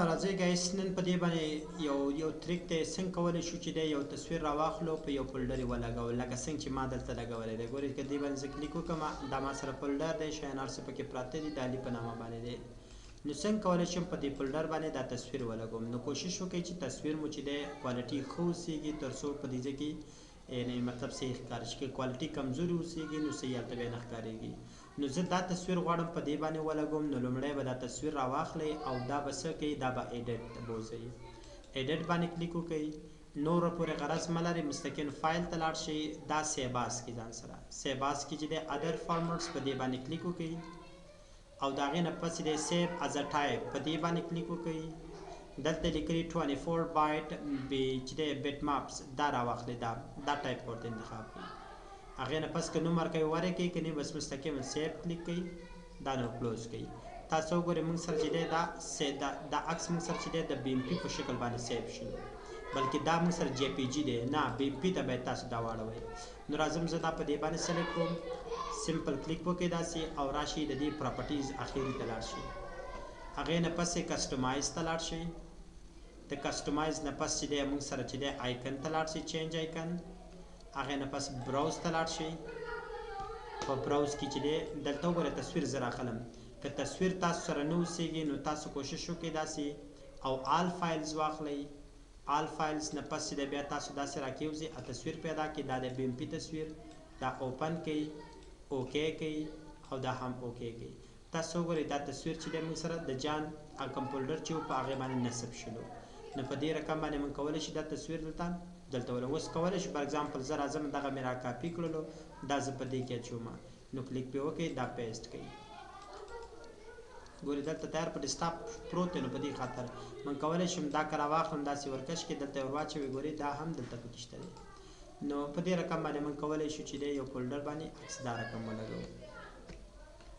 راځئ ګایس نن په دې باندې یو تریک دی څنګه کولی شو چې دی یو تصویر راواخلو په یو فولډر یې ولګوو لکه څنګه چې ما دلته لګولی دی ګورئ که دې باندې زه کلیک وکړم دا ما سره فولډر دی شیان هر څه پکې پراته دي د علي په نامه باندې دی نو څنګه کولی شم په دې فولډر باندې دا تصویر ولګوم نو کوشش وکړئ چې تصویر مو چې دی کوالټي ښه اوسېږي تر څو په دې ځای کې یعنی مطلب صحیح ښکاره شي که کوالټي کمزوري اوسېږي نو صحیح هلته بیا نه ښکارېږي نو زه دا تصویر غواړم په دې باندې ولګوم نو لومړی به دا تصویر راواخلئ او دا به څه کوئ دا به ایډیټ ته بوځئ ایډیټ باندې کلیک وکړئ نوره پورې غرض مه لرئ مستقیم فایل ته لاړ شئ دا سیباس کې ځان سره سیباس کې چې دی ادر فارمټس په دې باندې کلیک وکړئ او د هغې نه پس دی سیو از ا ټایپ په دې باندې کلیک وکړئ دلته لیکلي 24 بایټ چې دی بیټ ماپس دا راواخلئ دا ټایپ ورته انتخاب کړئ هغې نه پس که نوم ورکوئ ورکوئ که نه بس مستقیم سیو کلیک کوئ دا نو کلوز کوئ تاسو وګورئ موږ سره چې دی دا عکس موږ سره چې دی د بي ام پي په شکل باندې سیو شي بلکې دا موږ سره جی پی جي دی نه بي ام پي ته باید تاسو دا واړوئ نو راځم زه دا په دې باندې سلیکټ کوم سمپل کلیک وکړئ داسې او راشئ د دې پراپرټیز اخري ته لاړ شئ هغې نه پس کسټمایز ته لاړ شئ د کسټمایز نه پس چې دی موږ سره چې دی آیکن ته لاړ شئ چینج آیکن هغې نه پس براوز ته لاړ شئ په براوز کې چې دی دلته وګورئ تصویر زه راخلم که تصویر تاسو سره نه اوسېږي نو تاسو کوشش وکړئ داسې او آل فایلز واخلئ آل فایلز نه پس چې دی بیا تاسو داسې راکېوځئ تصویر پیدا کړئ دا د بي ام پي تصویر دا اوپن کړئ اوکې کوئ او دا هم اوکې کوئ تاسو وګورئ دا تصویر چې دی موږ سره د جان کوم فولډر چې و په هغې باندې نصب شلو نو په دې رقم باندې موږ کولی شي دا تصویر دلته ولګو اوس کولی شو فار اګزامپل زه راځم دغه مې را کاپي کړلو دا زه په دې کې اچوم نو کلیک پې وکړئ دا پیسټ کوئ ګورئ دلته تیار په ډیسکټاپ پروت دی نو په دې خاطر من کولی شم دا که راواخلم داسې ورکش کې دلته ور واچوئ ګورئ دا هم دلته پکې شته دی نو په دې رقم باندې من کولی شو چې دی یو فولډر باندې عکس دا رقم ولګوو